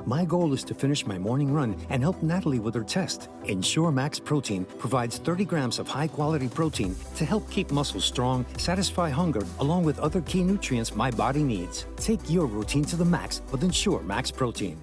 My goal is to finish my morning run and help Natalie with her test. Ensure Max Protein provides 30 grams of high-quality protein to help keep muscles strong, satisfy hunger, along with other key nutrients my body needs. Take your routine to the max with Ensure Max Protein.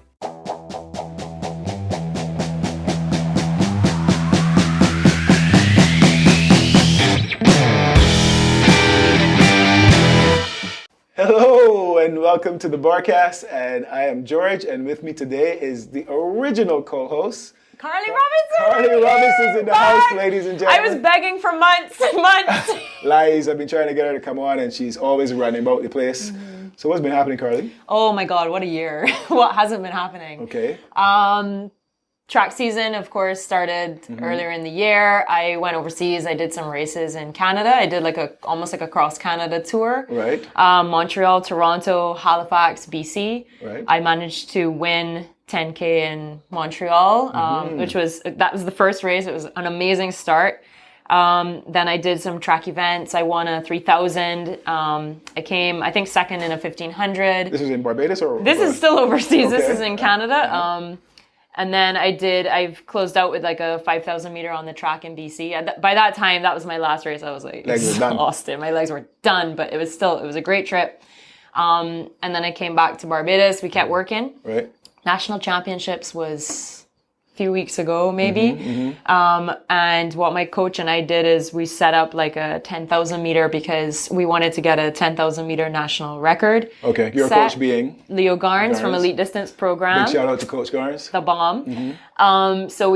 Hello and welcome to the BARCast, and I am George, and with me today is the original co-host, Carlie Robinson! Carlie Robinson's in the house, ladies and gentlemen. I was begging for months and months. Lies, I've been trying to get her to come on, and she's always running about the place. So what's been happening, Carlie? Oh my God, what a year. What hasn't been happening? Okay. Track season, of course, started earlier in the year. I went overseas. I did some races in Canada. I did almost like a cross Canada tour. Right. Montreal, Toronto, Halifax, BC. Right. I managed to win 10K in Montreal, that was the first race. It was an amazing start. Then I did some track events. I won a 3,000. I came, I think, second in a 1,500. This is in Barbados or? This is still overseas. Okay. This is in Canada. And then I've closed out with like a 5,000 meter on the track in BC. By that time, that was my last race. I was like exhausted. My legs were done, but it was a great trip. And then I came back to Barbados. We kept working. Right. National Championships was a few weeks ago, maybe. And what my coach and I did is we set up like a 10,000 meter because we wanted to get a 10,000 meter national record. Okay. Your coach being? Leo Garnes from Elite Distance Program. Big shout out to Coach Garnes. The bomb. So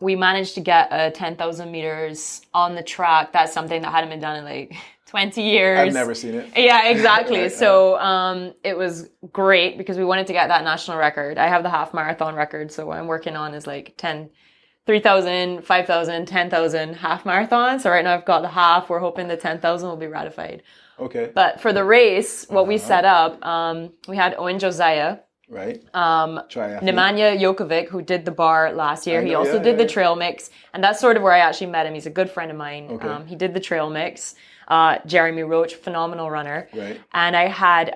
we managed to get 10,000 meters on the track. That's something that hadn't been done in like 20 years. I've never seen it. Yeah, exactly. Right. So it was great because we wanted to get that national record. I have the half marathon record, so what I'm working on is like 3,000, 5,000, 10,000 half marathon. So right now I've got the half. We're hoping the 10,000 will be ratified. Okay. But for the race, what we set up, we had Owen Josiah. Right. Nemanja Jokovic, who did the bar last year. He also did the trail mix. And that's sort of where I actually met him. He's a good friend of mine. Okay. He did the trail mix. Jeremy Roach, phenomenal runner. Right. And I had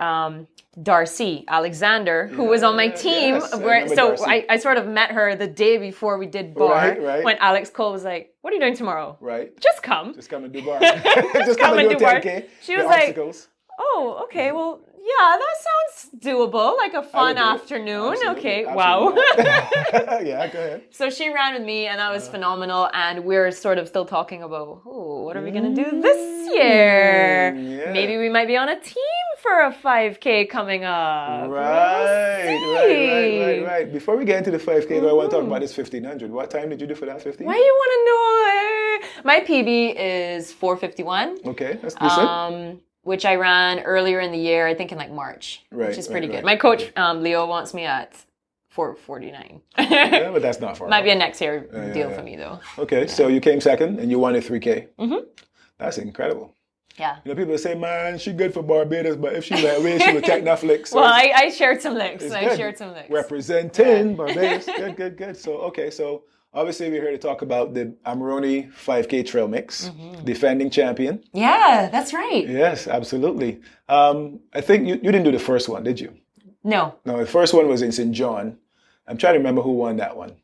Darcy Alexander, who was on my team. Yes, I sort of met her the day before we did bar. Right. When Alex Cole was like, "What are you doing tomorrow?" Right. Just come. Just come and do bar. Just come and do 10K. She was like, "Oh, okay, well, yeah, that sounds doable, like a fun afternoon." Absolutely. Okay, Absolutely. wow. Yeah, go ahead. So she ran with me, and that was phenomenal. And we're sort of still talking about, what are we going to do this year? Yeah. Maybe we might be on a team for a 5K coming up. Right. Before we get into the 5K, I want to talk about this 1,500. What time did you do for that 15? Why you want to know? My PB is 4:51. Okay, that's decent. Which I ran earlier in the year, I think in like March, which is pretty good. My coach, Leo, wants me at 4:49. Yeah, but that's not far. Might be a next year deal for me though. Okay, so you came second and you won a 3K. That's incredible. Yeah. You know, people say, man, she's good for Barbados, but if she that way, she would take enough licks. Well, I shared some licks. Representing Barbados. Good. So obviously, we're here to talk about the Amarone 5K trail mix, defending champion. Yeah, that's right. Yes, absolutely. I think you didn't do the first one, did you? No, the first one was in St. John. I'm trying to remember who won that one.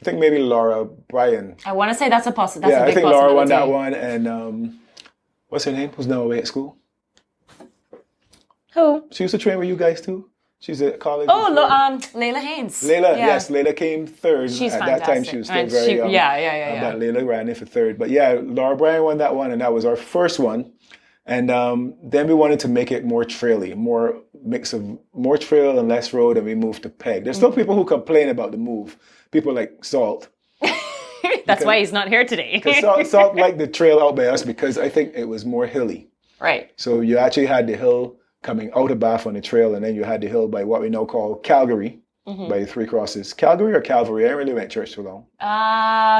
I think maybe Laura Bryan. I want to say that's a possibility. Yeah, I think Laura won that one. And what's her name? Who's now away at school? Who? She used to train with you guys too. She's at college. Layla Haynes. Yes, Layla came third. She's at fantastic. that time, she was still very young. Yeah. But Layla ran in for third. But yeah, Laura Bryan won that one, and that was our first one. And then we wanted to make it more traily, more mix of more trail and less road, and we moved to peg. There's still people who complain about the move. People like Salt. That's why he's not here today. Salt liked the trail out by us because I think it was more hilly. Right. So you actually had the hill coming out of Bath on the trail, and then you had the hill by what we now call Calgary, by the Three Crosses. Calgary or Calvary? I really went to church too long.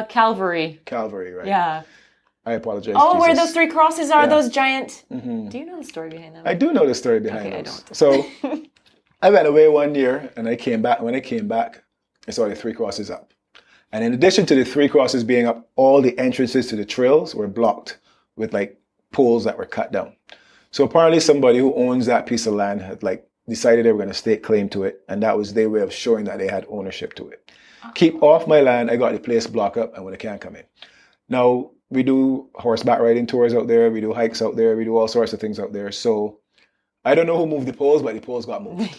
Calvary. Calvary, right. Yeah. I apologize. Oh, Jesus. where those three crosses are, those giant... Do you know the story behind them? I do know the story behind them. I don't. So I went away one year, and I came back. When I came back, I saw the Three Crosses up. And in addition to the Three Crosses being up, all the entrances to the trails were blocked with like poles that were cut down. So apparently somebody who owns that piece of land had like decided they were going to stake claim to it, and that was their way of showing that they had ownership to it. Keep off my land, I got the place blocked up, and when they can't come in. Now, we do horseback riding tours out there, we do hikes out there, we do all sorts of things out there. So I don't know who moved the poles, but the poles got moved.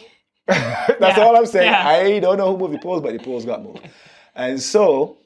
That's all I'm saying. Yeah. I don't know who moved the poles, but the poles got moved. And so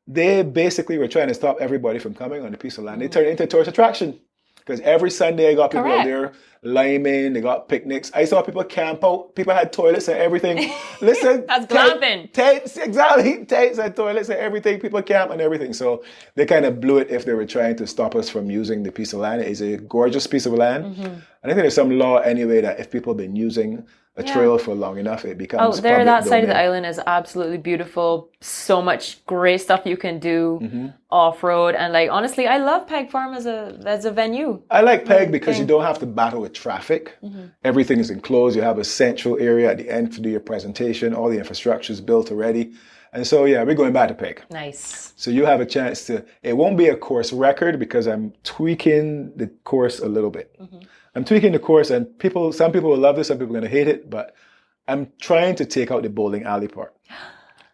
they basically were trying to stop everybody from coming on the piece of land. They turned it into a tourist attraction. Because every Sunday I got people out there liming, they got picnics. I saw people camp out. People had toilets and everything. Listen. That's glamping. Tents, exactly. Tents and toilets and everything. People camp and everything. So they kind of blew it if they were trying to stop us from using the piece of land. It is a gorgeous piece of land. And I think there's some law anyway that if people have been using a trail for long enough, it becomes that domain. Side of the island is absolutely beautiful. So much great stuff you can do off-road. And like, honestly, I love Peg Farm as a venue. I like Peg because you don't have to battle with traffic. Everything is enclosed. You have a central area at the end to do your presentation. All the infrastructure is built already. And so, yeah, we're going back to Peg. Nice. So you have a chance to, it won't be a course record because I'm tweaking the course a little bit. I'm tweaking the course, and some people will love this, some people are going to hate it, but I'm trying to take out the bowling alley part.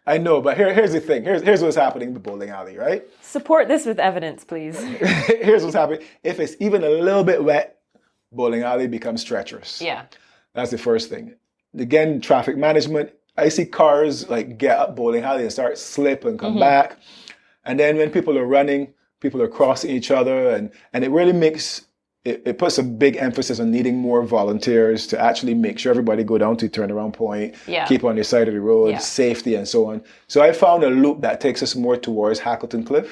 I know, but here's the thing. Here's what's happening in the bowling alley, right? Support this with evidence, please. Here's what's happening. If it's even a little bit wet, bowling alley becomes treacherous. Yeah. That's the first thing. Again, traffic management. I see cars like get up bowling alley and start slip and come back. And then when people are running, people are crossing each other, and it really makes... It puts a big emphasis on needing more volunteers to actually make sure everybody go down to turnaround point, keep on your side of the road, safety and so on. So I found a loop that takes us more towards Hackleton Cliff.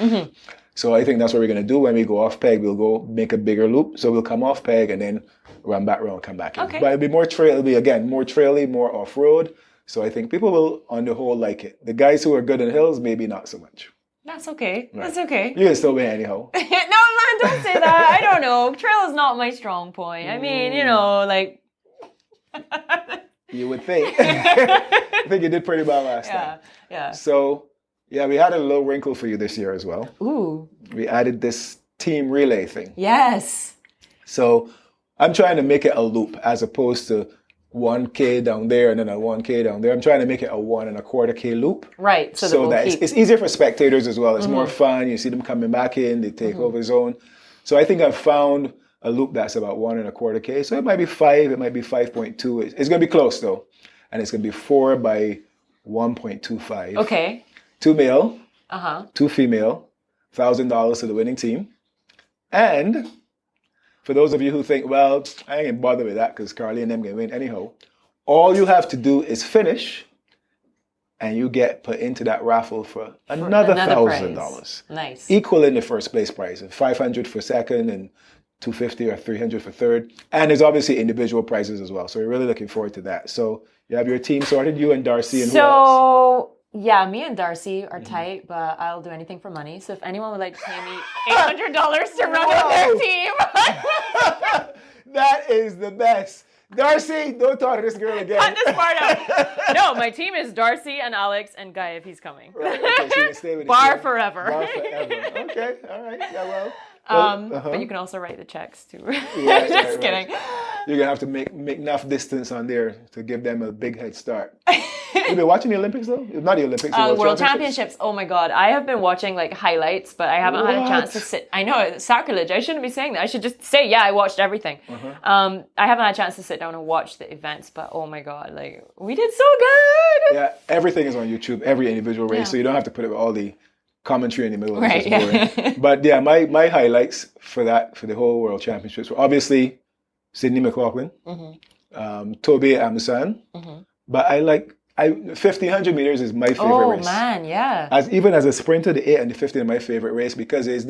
So I think that's what we're going to do when we go off Peg. We'll go make a bigger loop. So we'll come off Peg and then run back around, come back in. But it'll be more trail. It'll be, again, more traily, more off-road. So I think people will, on the whole, like it. The guys who are good in hills, maybe not so much. That's okay. Right. That's okay. You can still win anyhow. No, man, don't say that. I don't know. Trail is not my strong point. I mean, you know, like... You would think. I think you did pretty well last time. Yeah. So, yeah, we had a little wrinkle for you this year as well. Ooh. We added this team relay thing. Yes. So I'm trying to make it a loop as opposed to 1K down there and then a 1K down there. I'm trying to make it a 1 1/4 K loop. Right. So that it's easier for spectators as well. It's more fun. You see them coming back in, they take over zone. So I think I've found a loop that's about 1 1/4 K. So it might be 5, it might be 5.2. It's going to be close though. And it's going to be 4 by 1.25. Okay. 2 male, 2 female, $1,000 to the winning team. And for those of you who think, well, I ain't bothered with that because Carlie and them can win anyhow, all you have to do is finish and you get put into that raffle for another $1,000. Nice. Equal in the first place prize, $500 for second and $250 or $300 for third. And there's obviously individual prizes as well. So we're really looking forward to that. So you have your team sorted, you and Darcy and who else? Yeah, me and Darcy are tight, but I'll do anything for money. So if anyone would like to pay me $800 to run with their team. That is the best. Darcy, don't talk to this girl again. Cut this part out. No, my team is Darcy and Alex and Guy if he's coming. Right, okay, so you can stay with Bar forever. Bar forever. Okay, all right. Yeah, well. But you can also write the checks too. Yeah, Just kidding. You're gonna have to make enough distance on there to give them a big head start. You've been watching the Olympics though? Not the Olympics, the World Championships. Oh my God. I have been watching like highlights, but I haven't had a chance to sit. I know, it's sacrilege. I shouldn't be saying that. I should just say, yeah, I watched everything. I haven't had a chance to sit down and watch the events, but oh my God, like we did so good. Yeah, everything is on YouTube, every individual race, so you don't have to put it with all the commentary in the middle. Right, yeah. But yeah, my highlights for the whole World Championships were obviously Sydney McLaughlin, Toby Amusan, but I like 1500 meters is my favorite race. Oh man, yeah. Even as a sprinter, the 8 and the 15 are my favorite race because it's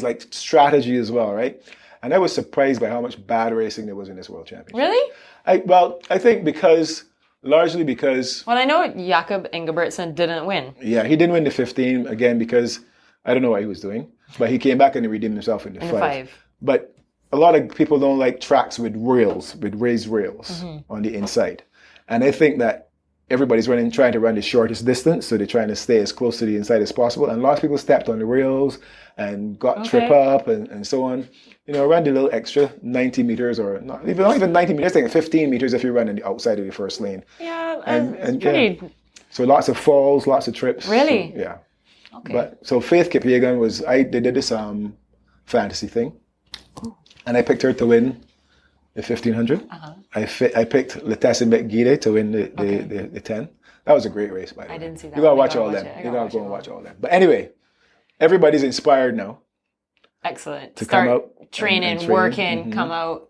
like strategy as well, right? And I was surprised by how much bad racing there was in this World Championship. Really? I think largely because... Well, I know Jakob Ingebrigtsen didn't win. Yeah, he didn't win the 15, again, because I don't know what he was doing. But he came back and he redeemed himself in the 5. But a lot of people don't like tracks with raised rails on the inside. And I think that everybody's trying to run the shortest distance, so they're trying to stay as close to the inside as possible. And lots of people stepped on the rails and got trip up and so on. You know, ran the little extra 90 meters, or not even 90 meters, like 15 meters if you run on the outside of the first lane. Yeah, and pretty. Yeah. So lots of falls, lots of trips. Really? So, yeah. Okay. But so Faith Kipyegon they did this fantasy thing, and I picked her to win the 1500. I picked Letessa Gide to win the 10. That was a great race, by the way. I didn't see that. You gotta watch all them. You gotta go and watch all them. But anyway, everybody's inspired now. Excellent. To Start come out training, working, come out.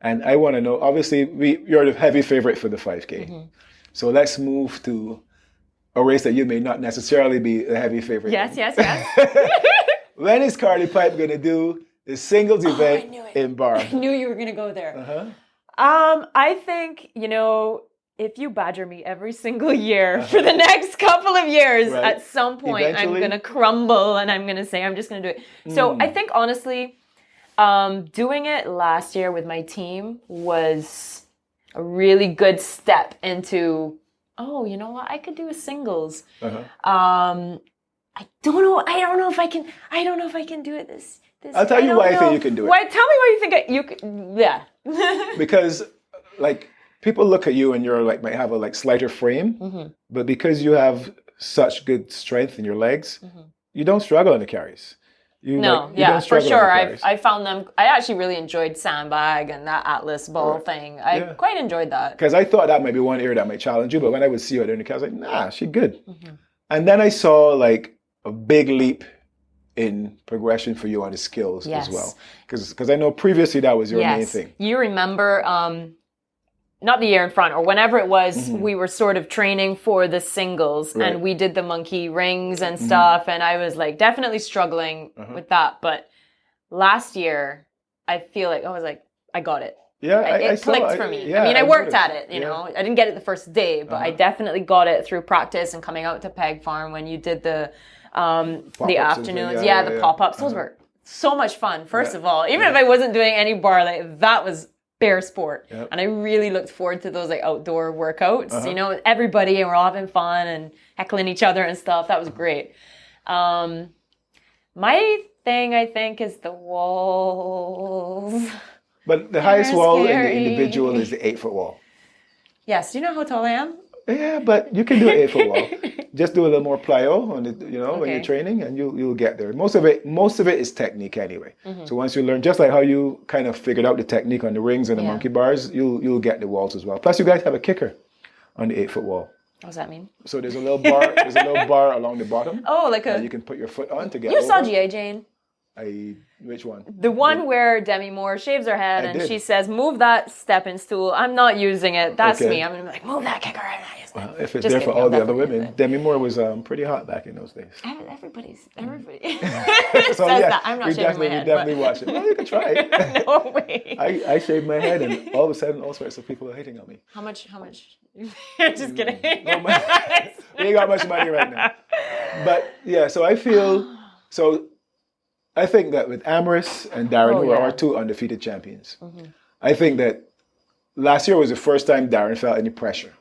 And I want to know, obviously, you're the heavy favorite for the 5K. So let's move to a race that you may not necessarily be a heavy favorite. Yes. When is Carlie Pipe going to do the singles event in Bar? I knew you were going to go there. I think, if you badger me every single year for the next couple of years, at some point I'm going to crumble and I'm going to say, I'm just going to do it. So I think, honestly, doing it last year with my team was a really good step into, you know what, I could do a singles. I don't know if I can do it this I'll tell you why I think you can do it. Why? Tell me why you think you could. Yeah. Because, people look at you and you're might have a slighter frame, but because you have such good strength in your legs, you don't struggle in the carries. You don't for sure. I found them. I actually really enjoyed sandbag and that Atlas ball thing. I quite enjoyed that. Because I thought that might be one area that might challenge you, but when I would see her in the carries, I was like, nah, she's good. And then I saw a big leap in progression for you on the skills as well. Because I know previously that was your main thing. You remember, not the year in front or whenever it was, we were sort of training for the singles and we did the monkey rings and stuff. And I was definitely struggling with that. But last year, I feel I got it. Yeah, it clicked for me. I mean, I worked at it, you know. I didn't get it the first day, but I definitely got it through practice and coming out to Peg Farm when you did the afternoons. The pop-ups. Those were so much fun, first of all. Even if I wasn't doing any bar, that was bare sport. And I really looked forward to those outdoor workouts. You know, everybody, and we're all having fun and heckling each other and stuff. That was great. My thing, I think, is the walls. But the highest wall in the individual is the 8-foot wall. Yes. Do you know how tall I am? Yeah, but you can do an 8-foot wall. Just do a little more plyo on it, when you're training, and you'll get there. Most of it is technique anyway. So once you learn, just like how you kind of figured out the technique on the rings and the monkey bars, you'll get the walls as well. Plus, you guys have a kicker on the 8-foot wall. What does that mean? So there's a little bar. There's a little bar along the bottom. Oh, that you can put your foot on to get. You saw G.I. Jane. Which one? The one where Demi Moore shaves her head and she says, "Move that stepping stool." I'm not using it. That's me. I'm like, move that kicker. I'm not using it. If it's there for all the other women, Demi Moore was pretty hot back in those days. Everybody says that. I'm not shaving my head. We definitely watch it. Well, you can try it. No way. I shaved my head, and all of a sudden, all sorts of people are hitting on me. How much? Just kidding. No, we ain't got much money right now. But yeah, so I feel I think that with Amaris and Darren, who are our two undefeated champions, I think that last year was the first time Darren felt any pressure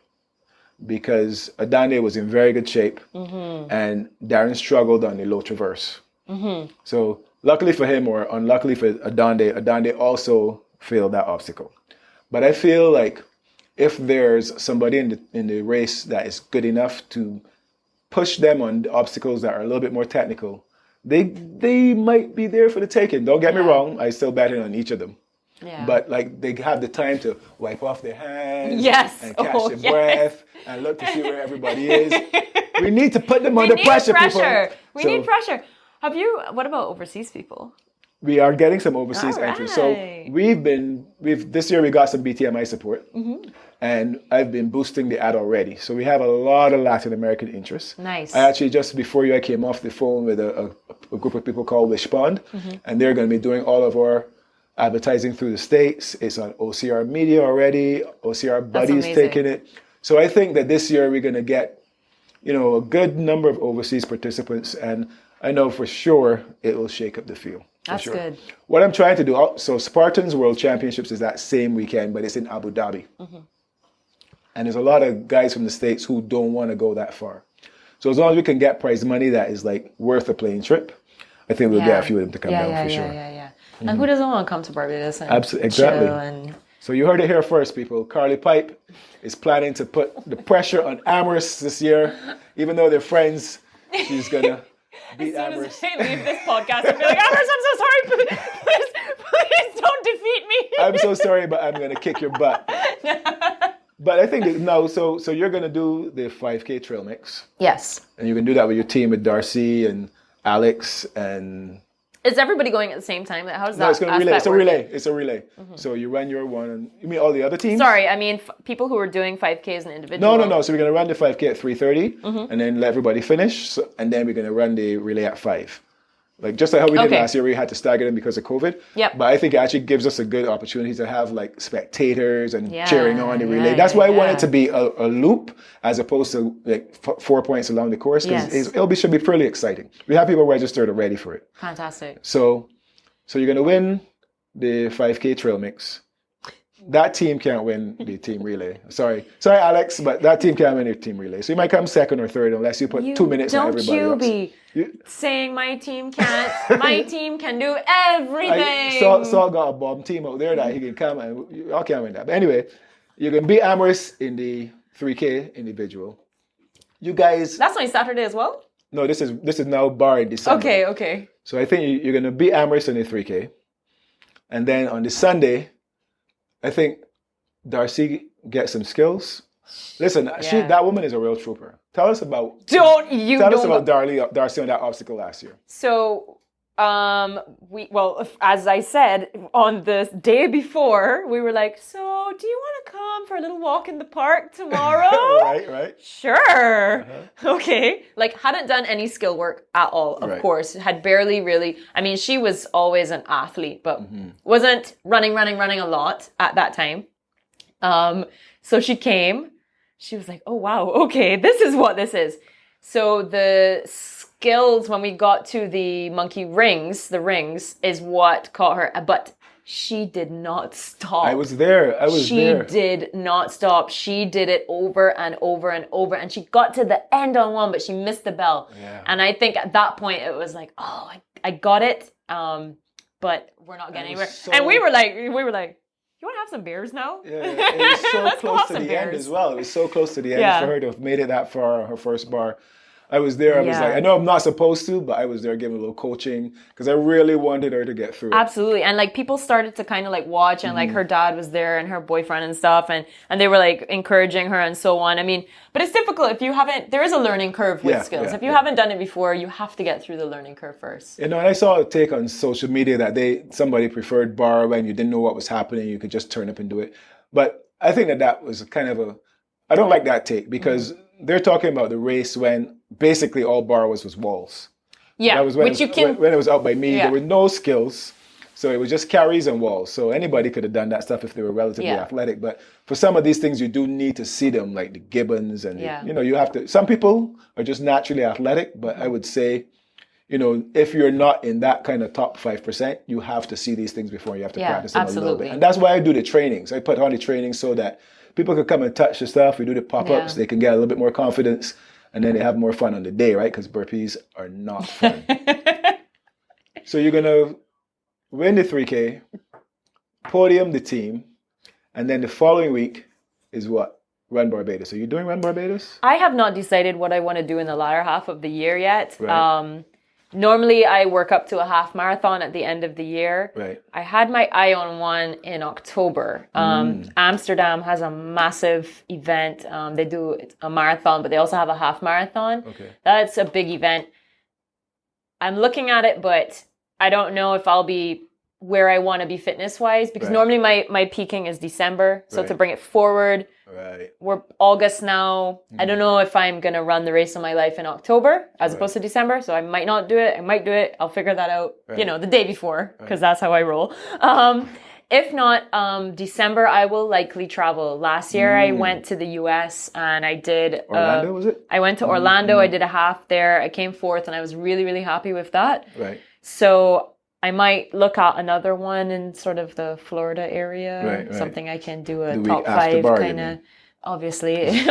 because Adande was in very good shape and Darren struggled on the low traverse. So luckily for him, or unluckily for Adande also failed that obstacle. But I feel like if there's somebody in the race that is good enough to push them on the obstacles that are a little bit more technical, they might be there for the taking. Don't get me wrong. I still bet on each of them. Yeah. But they have the time to wipe off their hands and catch their breath and look to see where everybody is. We need to put them under pressure, people. We need pressure. What about overseas people? We are getting some overseas entries. So this year we got some BTMI support. And I've been boosting the ad already. So we have a lot of Latin American interest. Nice. I actually, just before I came off the phone with a group of people called Wishpond, and they're going to be doing all of our advertising through the States. It's on OCR Media already. OCR Buddy's taking it. So I think that this year we're going to get, a good number of overseas participants, and I know for sure it will shake up the field. That's good. What I'm trying to do, so Spartans World Championships is that same weekend, but it's in Abu Dhabi. And there's a lot of guys from the States who don't want to go that far. So as long as we can get prize money that is like worth a plane trip, I think we'll get a few of them to come down for sure. Yeah. And who doesn't want to come to Barbados and Exactly. chill and... So you heard it here first, people. Carlie Pipe is planning to put the pressure on Amherst this year. Even though they're friends, she's going to beat Amherst. As soon as I leave this podcast, I'll be like, Amherst, I'm so sorry. Please don't defeat me. I'm so sorry, but I'm going to kick your butt. But I think so you're going to do the 5K trail mix. Yes. And you can do that with your team, with Darcy and Alex and... Is everybody going at the same time? How does that? No, it's going to relay. It's a relay. Mm-hmm. So you run your one. And, you mean all the other teams? Sorry, I mean people who are doing 5K as an individual. No. So we're going to run the 5K at 3:30, and then let everybody finish. So, and then we're going to run the relay at 5. Like just like how we did last year, we had to stagger them because of COVID. Yep. But I think it actually gives us a good opportunity to have like spectators and cheering on the relay. That's why I want it to be a loop as opposed to like 4 points along the course. Because should be pretty exciting. We have people registered already for it. Fantastic. So you're going to win the 5K trail mix. That team can't win the team relay. Sorry, Alex, but that team can't win the team relay. So you might come second or third unless you put 2 minutes on everybody else. Don't you be saying my team can't. My team can do everything. Saul got a bomb team out there that he can come and y'all can't win that. But anyway, you can beat Amherst in the 3K individual. You guys. That's my Saturday as well? No, this is now bar in December. Okay. So I think you're going to beat Amherst in the 3K. And then on the Sunday, I think Darcy gets some skills. Listen, that woman is a real trooper. Tell us about Darcy on that obstacle last year. So, as I said, on the day before, we were like, so do you want to come for a little walk in the park tomorrow? Right. Sure. Okay. Like, hadn't done any skill work at all, of course. Had barely really, I mean, she was always an athlete, but wasn't running a lot at that time. So she came. She was like, oh, wow, okay, this is what this is. So the skills, when we got to the monkey rings, is what caught her. But she did not stop. I was there. She did not stop. She did it over and over and over. And she got to the end on one, but she missed the bell. Yeah. And I think at that point, it was like, oh, I got it. But we're not getting anywhere. And we were like, you want to have some beers now? Yeah, it was so close to the end as well. It was so close to the end for her to have made it that far on her first bar. I was there. I was like, I know I'm not supposed to, but I was there giving a little coaching because I really wanted her to get through it. Absolutely. And like people started to kind of like watch and like her dad was there and her boyfriend and stuff. And they were like encouraging her and so on. I mean, but it's difficult if you haven't, there is a learning curve with skills. If you haven't done it before, you have to get through the learning curve first. You know, and I saw a take on social media that somebody preferred bar when you didn't know what was happening. You could just turn up and do it. But I think that was kind of I don't like that take because they're talking about the race when basically all bar was walls. Yeah, that was when it was out by me. There were no skills. So it was just carries and walls. So anybody could have done that stuff if they were relatively athletic. But for some of these things, you do need to see them, like the gibbons. And, you have to... Some people are just naturally athletic. But I would say, if you're not in that kind of top 5%, you have to see these things before you have to practice them a little bit. And that's why I do the trainings. I put on the trainings so that people could come and touch the stuff. We do the pop-ups. They can get a little bit more confidence. And then they have more fun on the day, right? Because burpees are not fun. So you're going to win the 3K, podium the team, and then the following week is what? Run Barbados. Are you doing Run Barbados? I have not decided what I want to do in the latter half of the year yet. Right. Normally, I work up to a half marathon at the end of the year. Right. I had my eye on one in October. Amsterdam has a massive event. They do a marathon, but they also have a half marathon. Okay. That's a big event. I'm looking at it, but I don't know if I'll be where I want to be fitness-wise because normally my peaking is December. So to bring it forward, we're August now. I don't know if I'm going to run the race of my life in October as opposed to December. So I might not do it. I might do it. I'll figure that out, the day before because that's how I roll. If not, December, I will likely travel. Last year, I went to the U.S. and I did... Orlando, was it? I went to Orlando. I did a half there. I came fourth and I was really, really happy with that. Right. So I might look at another one in sort of the Florida area. Something I can do a top 5 kind of. Obviously, Wait,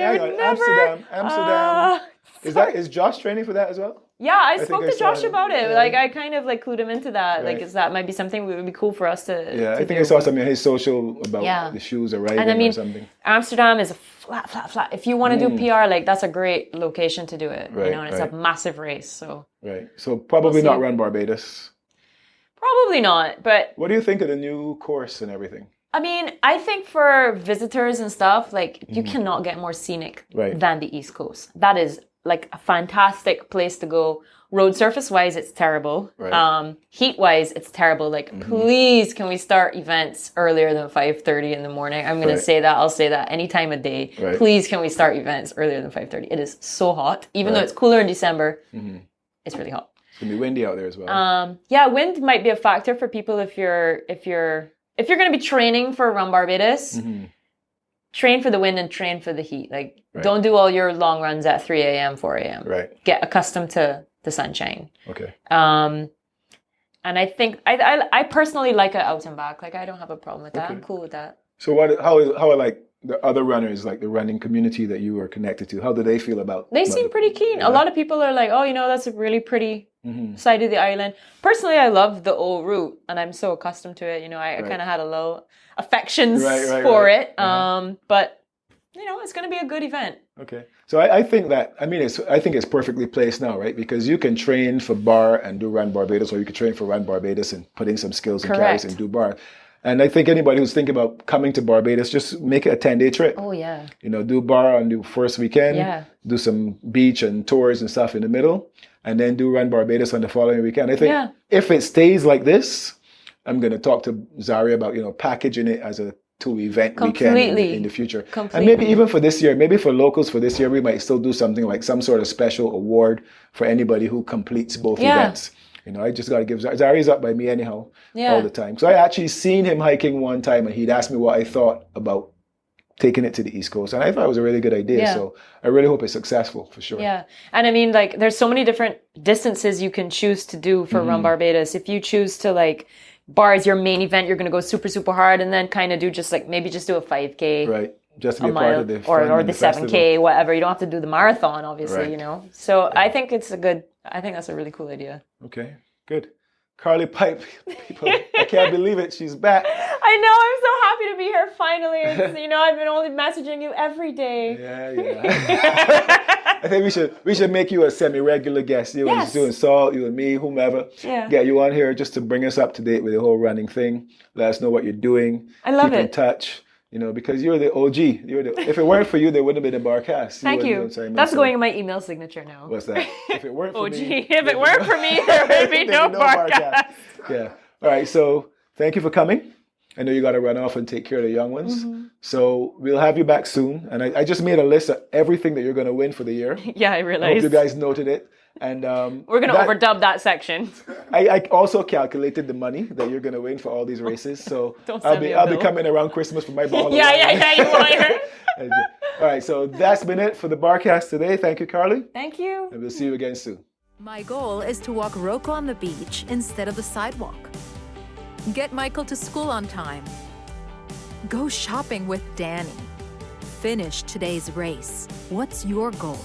I hang would on. never. Amsterdam. Is Josh training for that as well? Yeah, I think spoke I to saw Josh it. about it. Yeah. Like, I kind of like clued him into that. Right. Like, is that might be something that would be cool for us to. Yeah, I to think do. I saw something on his social about Yeah. the shoes arriving And I mean, or something. Amsterdam is a flat. If you want to do PR, like that's a great location to do it. Right, You know, and it's right. a massive race. So Right. So probably We'll not see. run Barbados. probably not. But What do you think of the new course and everything? I mean, I think for visitors and stuff, like you cannot get more scenic Right. than the East Coast. That is like a fantastic place to go. Road surface wise, it's terrible. Right. Heat wise, it's terrible. Like, please, can we start events earlier than 5:30 in the morning? I'm gonna Right. say that. I'll say that any time of day. Right. Please, can we start events earlier than 5:30? It is so hot, even though Right. it's cooler in December. It's really hot. It's gonna be windy out there as well. Yeah, wind might be a factor for people if you're going to be training for Run Barbados. Train for the wind and train for the heat. Like, Right. don't do all your long runs at 3 a.m., 4 a.m. Right. Get accustomed to the sunshine. Okay. And I think I personally like it out and back. Like, I don't have a problem with that. I'm Okay. cool with that. So how are like the other runners, like the running community that you are connected to? How do they feel about? They about seem pretty keen. A lot of people are like, oh, that's a really pretty side of the island. Personally, I love the old route, and I'm so accustomed to it. I kind of had a low affections for it. But it's going to be a good event. Okay. So I think it's perfectly placed now, right? Because you can train for bar and do Run Barbados, or you can train for Run Barbados and put in some skills and carries Correct. and do bar. And I think anybody who's thinking about coming to Barbados, just make it a 10-day trip. Oh, yeah. Do bar on the first weekend, Yeah. do some beach and tours and stuff in the middle, and then do Run Barbados on the following weekend. I think if it stays like this, I'm going to talk to Zaria about, packaging it as a 2-event weekend in the future. Completely. And maybe even for this year, maybe for locals for this year, we might still do something like some sort of special award for anybody who completes both events. I just got to give Zari's up by me anyhow all the time. So I actually seen him hiking one time, and he'd asked me what I thought about taking it to the East Coast. And I thought it was a really good idea. Yeah. So I really hope it's successful for sure. Yeah. And I mean, like, there's so many different distances you can choose to do for Run Barbados. If you choose to, like, bar is your main event, you're going to go super, super hard, and then kind of do just like, maybe just do a 5K. Right. Just to be a a part mile, of the fun or and the the 7K, festival. whatever. You don't have to do the marathon, obviously, Right. So I think I think that's a really cool idea. Okay, good. Carlie Pipe, people, I can't believe it. She's back. I know. I'm so happy to be here finally. It's, I've been only messaging you every day. Yeah. I think we should make you a semi-regular guest. You and Sue and Saul, you and me, whomever. Yeah. Get you on here just to bring us up to date with the whole running thing. Let us know what you're doing. I love Keep in it. touch. Because you're the OG. If it weren't for you, there wouldn't have been a BARCast. Thank you. That's going in my email signature now. What's that? If it weren't for OG. me. If it weren't for me, there would be no BARCast. Yeah. All right. So thank you for coming. I know you got to run off and take care of the young ones. So we'll have you back soon. And I just made a list of everything that you're going to win for the year. Yeah, I I hope realized. you guys noted it. And We're going to overdub that section. I also calculated the money that you're going to win for all these races. So Don't send me a I'll be bill. coming around Christmas for my ball. Yeah, you liar. All right. So that's been it for the BARCast today. Thank you, Carlie. Thank you. And we'll see you again soon. My goal is to walk Rocco on the beach instead of the sidewalk. Get Michael to school on time. Go shopping with Danny. Finish today's race. What's your goal?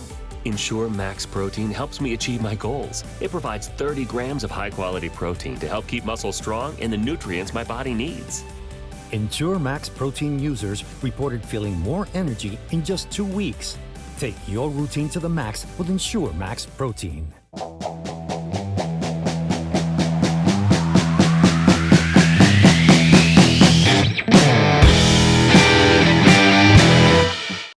Ensure Max Protein helps me achieve my goals. It provides 30 grams of high-quality protein to help keep muscles strong and the nutrients my body needs. Ensure Max Protein users reported feeling more energy in just 2 weeks. Take your routine to the max with Ensure Max Protein.